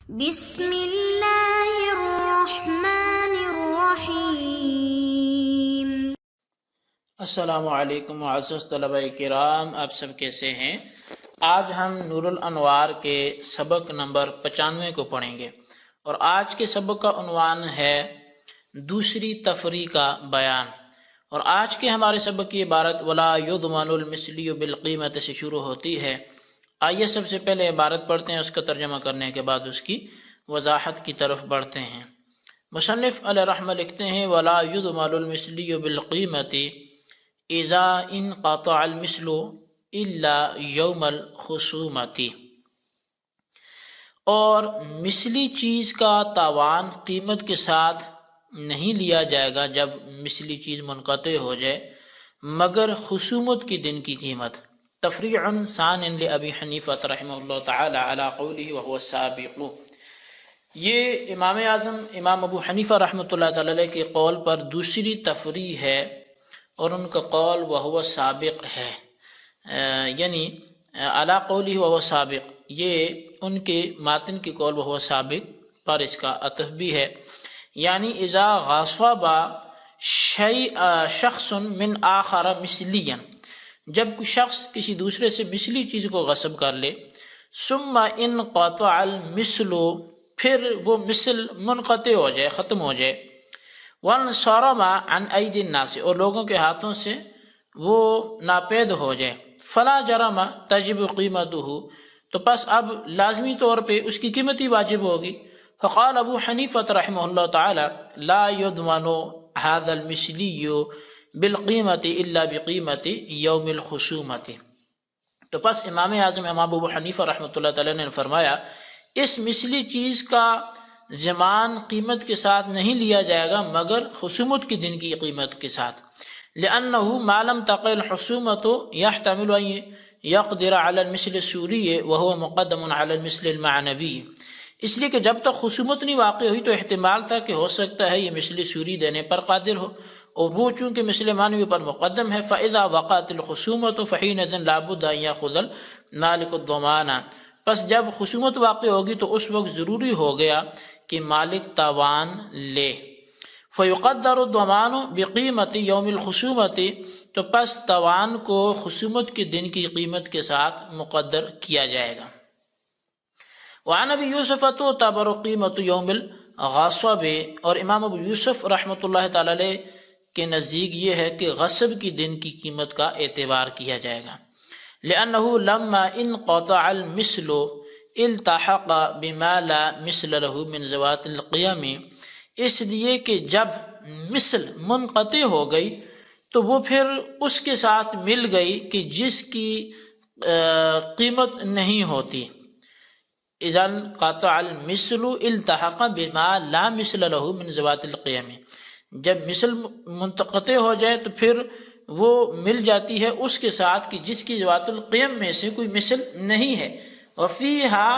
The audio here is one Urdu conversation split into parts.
بسم اللہ الرحمن الرحیم۔ السلام علیکم معزز طلبہ کرام، آپ سب کیسے ہیں؟ آج ہم نور الانوار کے سبق نمبر 95 کو پڑھیں گے، اور آج کے سبق کا عنوان ہے دوسری تفریق کا بیان۔ اور آج کے ہمارے سبق کی عبارت ولا یضمن المثلی بالقیمت سے شروع ہوتی ہے۔ آئیے سب سے پہلے عبارت پڑھتے ہیں، اس کا ترجمہ کرنے کے بعد اس کی وضاحت کی طرف بڑھتے ہیں۔ مصنف علیہ رحمہ لکھتے ہیں ولا یضمن المثلی بالقیمت اذا انقطع المثل الا یوم الخصومت، اور مثلی چیز کا تاوان قیمت کے ساتھ نہیں لیا جائے گا جب مثلی چیز منقطع ہو جائے مگر خصومت کے دن کی قیمت۔ تفریع ثان لابی حنیفہ رحمہ اللہ تعالی علی قولہ وهو السابق، یہ امام اعظم امام ابو حنیفہ رحمۃ اللہ تعالی علیہ کے قول پر دوسری تفریع ہے، اور ان کا قول وهو السابق ہے، یعنی علی قولہ وهو السابق، یہ ان کے ماتن کے قول وهو السابق پر اس کا عطف بھی ہے، یعنی اذا غاصب شخص من آخر مثلیا، جب کوئی شخص کسی دوسرے سے مثلی چیز کو غصب کر لے، ثم انقطع المثل، پھر وہ مثل منقطع ہو جائے، ختم ہو جائے، وانصرم عن ایدی الناس، اور لوگوں کے ہاتھوں سے وہ ناپید ہو جائے، فلا جرم تجب قیمتہ، تو پس اب لازمی طور پہ اس کی قیمت ہی واجب ہوگی۔ فقال ابو حنیفہ رحمہ اللہ تعالی لا یضمن هذا المثلی بالقیمت الا بقیمت یوم الخصومت، تو پس امام اعظم امام ابو حنیفہ رحمۃ اللہ تعالی نے فرمایا اس مثلی چیز کا ضمان قیمت کے ساتھ نہیں لیا جائے گا مگر خصومت کے دن کی قیمت کے ساتھ، لأنه ما لم تقع الخصومت يحتمل ان يقدر على المثل السوری وهو مقدم على المثل المعنوی، اس لیے کہ جب تک خصومت نہیں واقع ہوئی تو احتمال تھا کہ ہو سکتا ہے یہ مثل سوری دینے پر قادر ہو، اور وہ چونکہ مثل معنوی پر مقدم ہے، فإذا وقعت الخصومت فحينئذ لا بد ان يأخذ المالك الضمان، پس جب خصومت واقع ہوگی تو اس وقت ضروری ہو گیا کہ مالک تاوان لے، فيقدر الضمان بقیمت یوم الخصومت، تو پس تاوان کو خصومت کے دن کی قیمت کے ساتھ مقدر کیا جائے گا۔ وعن ابی یوسف تعتبر قیمت یوم الغصب، اور امام ابو یوسف رحمۃ اللہ تعالی علیہ کے نزدیک یہ ہے کہ غصب کی دن کی قیمت کا اعتبار کیا جائے گا، لأنه لما انقطع المثل التحق بما لا مثل له من ذوات القيم، اس لیے کہ جب مثل منقطع ہو گئی تو وہ پھر اس کے ساتھ مل گئی کہ جس کی قیمت نہیں ہوتی، اذا انقطع المثل التحق بما لا مثل له من ذوات القيم، جب مثل منقطع ہو جائے تو پھر وہ مل جاتی ہے اس کے ساتھ کہ جس کی ذوات القیم میں سے کوئی مثل نہیں ہے، وفیہا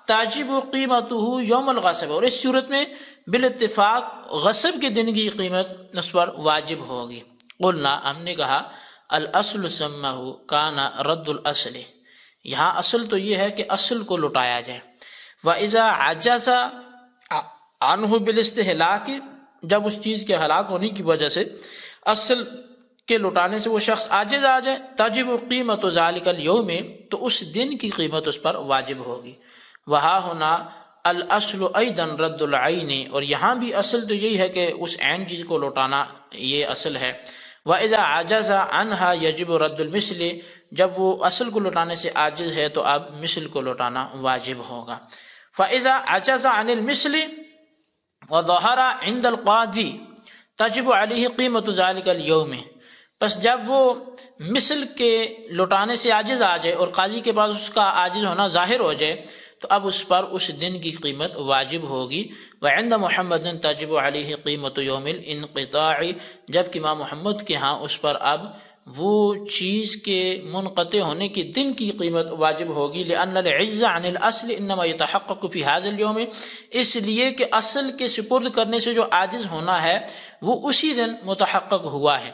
تاجب قیمتہ یوم الغصب، اور اس صورت میں بالاتفاق غصب کے دن کی قیمت اس پر واجب ہوگی۔ قلنا، ہم نے کہا الاصل سمہ کان رد الاصل، یہاں اصل تو یہ ہے کہ اصل کو لٹایا جائے، وَإِذَا عَجَزَ عَنْهُ بِالِاسْتِهْلَاكِ، جب اس چیز کے ہلاک ہونے کی وجہ سے اصل کے لٹانے سے وہ شخص عاجز آ جائے، تجب قیمت ذالک اليوم، تو اس دن کی قیمت اس پر واجب ہوگی۔ وہا ہونا الاصل ایضا رد العین، اور یہاں بھی اصل تو یہی ہے کہ اس عین چیز کو لوٹانا، یہ اصل ہے۔ وَإِذَا عَجَزَ عَنْهَا يَجِبُ رَدُّ الْمِثْلِ، جب وہ اصل کو لوٹانے سے عاجز ہے تو اب مثل کو لوٹانا واجب ہوگا۔ فَإِذَا عَجَزَ عَنِ الْمِثْلِ وَظَهَرَ عِنْدَ الْقَاضِي تَجِبُ عَلَيْهِ قِيمَةُ ذَلِكَ الْيَوْمِ، پس جب وہ مثل کے لوٹانے سے عاجز آ جائے اور قاضی کے پاس اس کا عاجز ہونا ظاہر ہو جائے تو اب اس پر اس دن کی قیمت واجب ہوگی۔ وعند محمد تجب علیہ قیمت یوم الانقطاع، جبکہ امام محمد کے ہاں اس پر اب وہ چیز کے منقطع ہونے کے دن کی قیمت واجب ہوگی، لأن العجز عن الاصل انما يتحقق في هذا اليوم، اس لیے کہ اصل کے سپرد کرنے سے جو عاجز ہونا ہے وہ اسی دن متحقق ہوا ہے۔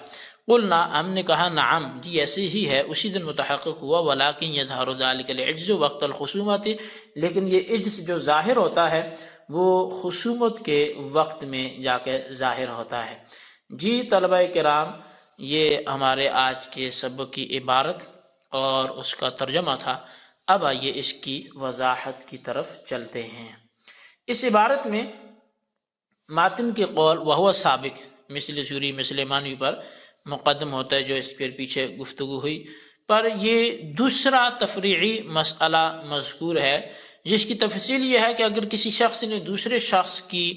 قلنا ہم نے کہا نعم جی ایسے ہی ہے، اسی دن متحقق ہوا، ولیکن یظہر ذلک العجز وقت الخصومت، لیکن یہ عجز جو ظاہر ہوتا ہے وہ خصومت کے وقت میں جا کے ظاہر ہوتا ہے۔ جی طلبہ کرام، یہ ہمارے آج کے سبق کی عبارت اور اس کا ترجمہ تھا۔ اب آئیے اس کی وضاحت کی طرف چلتے ہیں۔ اس عبارت میں ماتن کے قول وہو سابق مثل سوری مثل معنوی پر مقدم ہوتا ہے، جو اس پر پیچھے گفتگو ہوئی، پر یہ دوسرا تفریعی مسئلہ مذکور ہے، جس کی تفصیل یہ ہے کہ اگر کسی شخص نے دوسرے شخص کی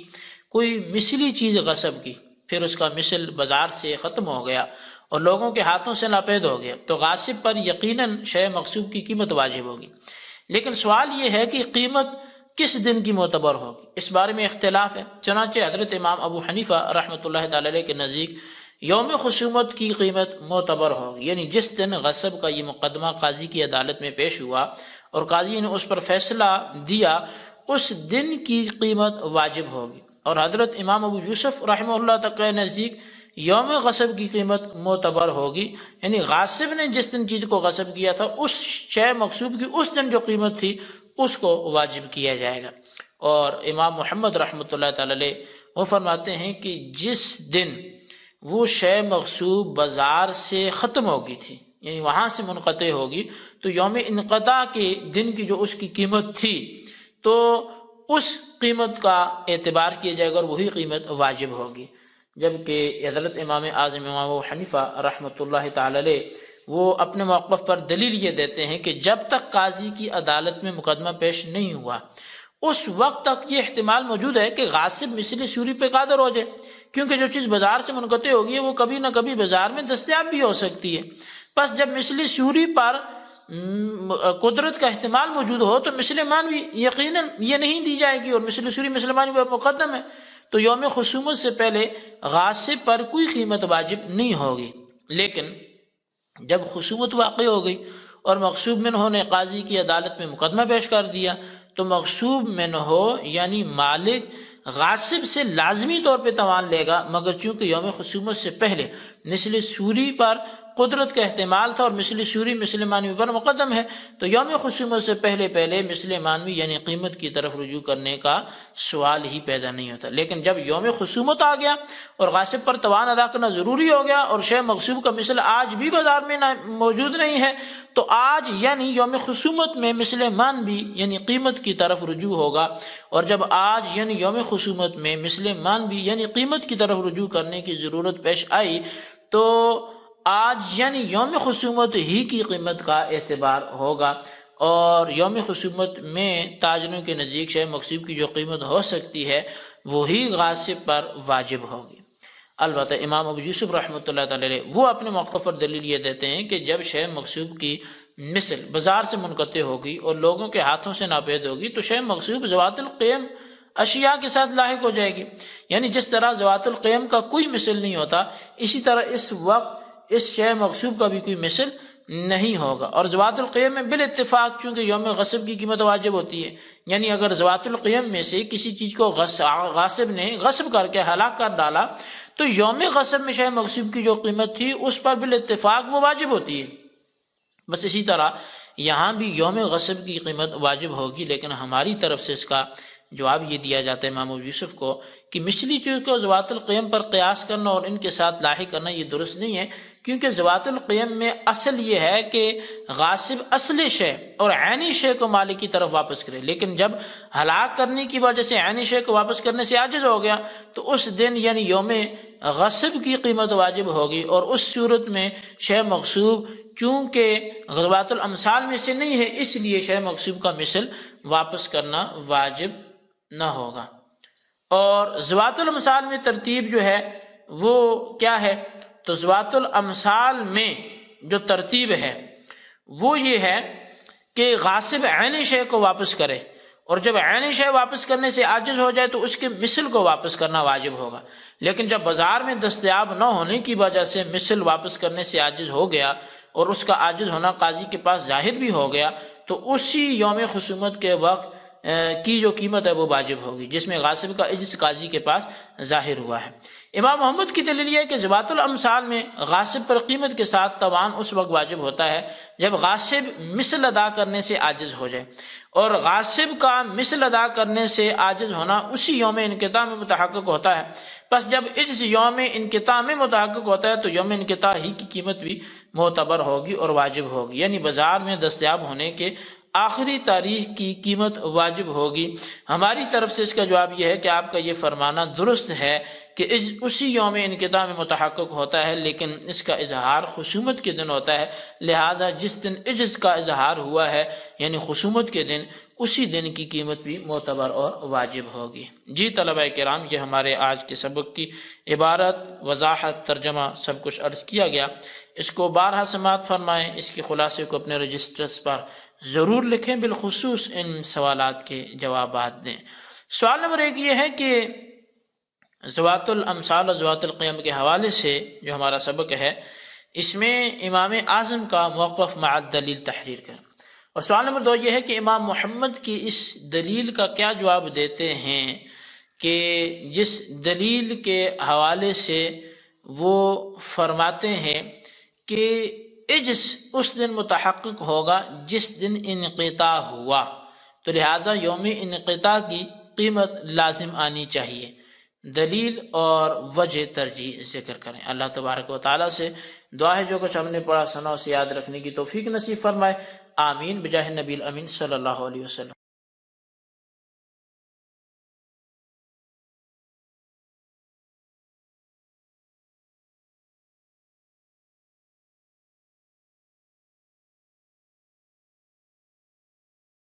کوئی مثلی چیز غصب کی، پھر اس کا مثل بازار سے ختم ہو گیا اور لوگوں کے ہاتھوں سے ناپید ہو گیا، تو غاصب پر یقیناً شے مغصوب کی قیمت واجب ہوگی۔ لیکن سوال یہ ہے کہ قیمت کس دن کی معتبر ہوگی، اس بارے میں اختلاف ہے۔ چنانچہ حضرت امام ابو حنیفہ رحمۃ اللہ تعالی علیہ کے نزدیک یوم خصومت کی قیمت معتبر ہوگی، یعنی جس دن غصب کا یہ مقدمہ قاضی کی عدالت میں پیش ہوا اور قاضی نے اس پر فیصلہ دیا، اس دن کی قیمت واجب ہوگی۔ اور حضرت امام ابو یوسف رحمہ اللہ تعالی نزدیک یوم غصب کی قیمت معتبر ہوگی، یعنی غاصب نے جس دن چیز کو غصب کیا تھا اس شے مغصوب کی اس دن جو قیمت تھی اس کو واجب کیا جائے گا۔ اور امام محمد رحمۃ اللہ تعالی علیہ وہ فرماتے ہیں کہ جس دن وہ شے مغصوب بازار سے ختم ہوگی تھی، یعنی وہاں سے منقطع ہوگی، تو یوم انقطاع کے دن کی جو اس کی قیمت تھی تو اس قیمت کا اعتبار کیا جائے گا اور وہی قیمت واجب ہوگی۔ جبکہ حضرت امام اعظم امام ابو حنیفہ رحمۃ اللہ تعالی علیہ وہ اپنے موقف پر دلیل یہ دیتے ہیں کہ جب تک قاضی کی عدالت میں مقدمہ پیش نہیں ہوا اس وقت تک یہ احتمال موجود ہے کہ غاصب مثل سوری پہ قادر ہو جائے، کیونکہ جو چیز بازار سے منقطع ہوگی ہے وہ کبھی نہ کبھی بازار میں دستیاب بھی ہو سکتی ہے۔ بس جب مثل سوری پر قدرت کا احتمال موجود ہو تو مثل معنوی یقیناً یہ نہیں دی جائے گی، اور مثل سوری مثل معنوی پر مقدم ہے، تو یوم خصومت سے پہلے غاصب پر کوئی قیمت واجب نہیں ہوگی۔ لیکن جب خصومت واقع ہو گئی اور مغصوب منہ نے قاضی کی عدالت میں مقدمہ پیش کر دیا، تو مغصوب منہ یعنی مالک غاصب سے لازمی طور پہ تاوان لے گا، مگر چونکہ یوم خصومت سے پہلے مثل سوری پر قدرت کا احتمال تھا اور مثل سوری مثل معنوی پر مقدم ہے، تو یوم خصومت سے پہلے مثل معنوی یعنی قیمت کی طرف رجوع کرنے کا سوال ہی پیدا نہیں ہوتا۔ لیکن جب یوم خصومت آ گیا اور غاصب پر تاوان ادا کرنا ضروری ہو گیا اور شے مغصوب کا مثل آج بھی بازار میں موجود نہیں ہے، تو آج یعنی یوم خصومت میں مثل معنوی یعنی قیمت کی طرف رجوع ہوگا، اور جب آج یعنی یوم خصومت میں مثل معنوی یعنی قیمت کی طرف رجوع کرنے کی ضرورت پیش آئی، تو آج یعنی یوم خصومت ہی کی قیمت کا اعتبار ہوگا، اور یوم خصومت میں تاجروں کے نزدیک شے مغصوب کی جو قیمت ہو سکتی ہے وہی غاصب پر واجب ہوگی۔ البتہ امام ابو یوسف رحمۃ اللہ تعالی علیہ وہ اپنے موقف پر دلیل یہ دیتے ہیں کہ جب شے مغصوب کی مثل بازار سے منقطع ہوگی اور لوگوں کے ہاتھوں سے ناپید ہوگی تو شے مغصوب ذوات القیم اشیاء کے ساتھ لاحق ہو جائے گی، یعنی جس طرح ذوات القیم کا کوئی مثل نہیں ہوتا، اسی طرح اس وقت اس شے مغصوب کا بھی کوئی مثل نہیں ہوگا۔ اور ذوات القیم میں بالاتفاق چونکہ یوم غصب کی قیمت واجب ہوتی ہے، یعنی اگر ذوات القیم میں سے کسی چیز کو غاصب نے غصب کر کے ہلاک کر ڈالا تو یوم غصب میں شے مغصوب کی جو قیمت تھی اس پر بالاتفاق وہ واجب ہوتی ہے۔ بس اسی طرح یہاں بھی یوم غصب کی قیمت واجب ہوگی، لیکن ہماری طرف سے اس کا جواب یہ دیا جاتا ہے امام ابو یوسف کو کہ مثلی چیز کو ذوات القیم پر قیاس کرنا اور ان کے ساتھ لاحق کرنا یہ درست نہیں ہے، کیونکہ ذوات القیم میں اصل یہ ہے کہ غاصب اصل شے اور عینی شے کو مالک کی طرف واپس کرے، لیکن جب ہلاک کرنے کی وجہ سے عینی شے کو واپس کرنے سے عاجز ہو گیا تو اس دن یعنی یوم غصب کی قیمت واجب ہوگی، اور اس صورت میں شے مغصوب چونکہ ذوات الامثال میں سے نہیں ہے اس لیے شے مغصوب کا مثل واپس کرنا واجب نہ ہوگا۔ اور ذوات الامثال میں ترتیب جو ہے وہ کیا ہے؟ تو ذوات الامثال میں جو ترتیب ہے وہ یہ ہے کہ غاصب عینی شے کو واپس کرے، اور جب عینی شے واپس کرنے سے عاجز ہو جائے تو اس کے مثل کو واپس کرنا واجب ہوگا۔ لیکن جب بازار میں دستیاب نہ ہونے کی وجہ سے مثل واپس کرنے سے عاجز ہو گیا اور اس کا عاجز ہونا قاضی کے پاس ظاہر بھی ہو گیا، تو اسی یوم خصومت کے وقت کی جو قیمت ہے وہ واجب ہوگی، جس میں غاصب کا عجز قاضی کے پاس ظاہر ہوا ہے۔ امام محمد کی دلیل یہ ہے کہ ذوات الامثال میں غاصب پر قیمت کے ساتھ توان اس وقت واجب ہوتا ہے جب غاصب مثل ادا کرنے سے عاجز ہو جائے، اور غاصب کا مثل ادا کرنے سے عاجز ہونا اسی یوم انقطاع میں متحقق ہوتا ہے۔ پس جب عجز یوم انقطاع میں متحقق ہوتا ہے تو یوم انقطاع ہی کی قیمت بھی معتبر ہوگی اور واجب ہوگی، یعنی بازار میں دستیاب ہونے کے آخری تاریخ کی قیمت واجب ہوگی۔ ہماری طرف سے اس کا جواب یہ ہے کہ آپ کا یہ فرمانا درست ہے کہ اسی یوم انقطاع میں متحقق ہوتا ہے، لیکن اس کا اظہار خصومت کے دن ہوتا ہے، لہذا جس دن عجز کا اظہار ہوا ہے یعنی خصومت کے دن، اسی دن کی قیمت بھی معتبر اور واجب ہوگی۔ جی طلبہ کرام، یہ ہمارے آج کے سبق کی عبارت، وضاحت، ترجمہ سب کچھ عرض کیا گیا۔ اس کو بارہا سماعت فرمائیں، اس کے خلاصے کو اپنے رجسٹرز پر ضرور لکھیں، بالخصوص ان سوالات کے جوابات دیں۔ سوال نمبر 1 یہ ہے کہ ذوات الامثال اور ذوات القیم کے حوالے سے جو ہمارا سبق ہے، اس میں امام اعظم کا موقف مع الدلیل تحریر کریں۔ اور سوال نمبر 2 یہ ہے کہ امام محمد کی اس دلیل کا کیا جواب دیتے ہیں کہ جس دلیل کے حوالے سے وہ فرماتے ہیں کہ عجز اس دن متحقق ہوگا جس دن انقطاع ہوا، تو لہٰذا یوم انقطاع کی قیمت لازم آنی چاہیے۔ دلیل اور وجہ ترجیح ذکر کریں۔ اللہ تبارک و تعالیٰ سے دعا ہے جو کچھ ہم نے پڑھا سنا اسے یاد رکھنے کی توفیق نصیب فرمائے، آمین بجاہ نبی الامین صلی اللہ علیہ وسلم۔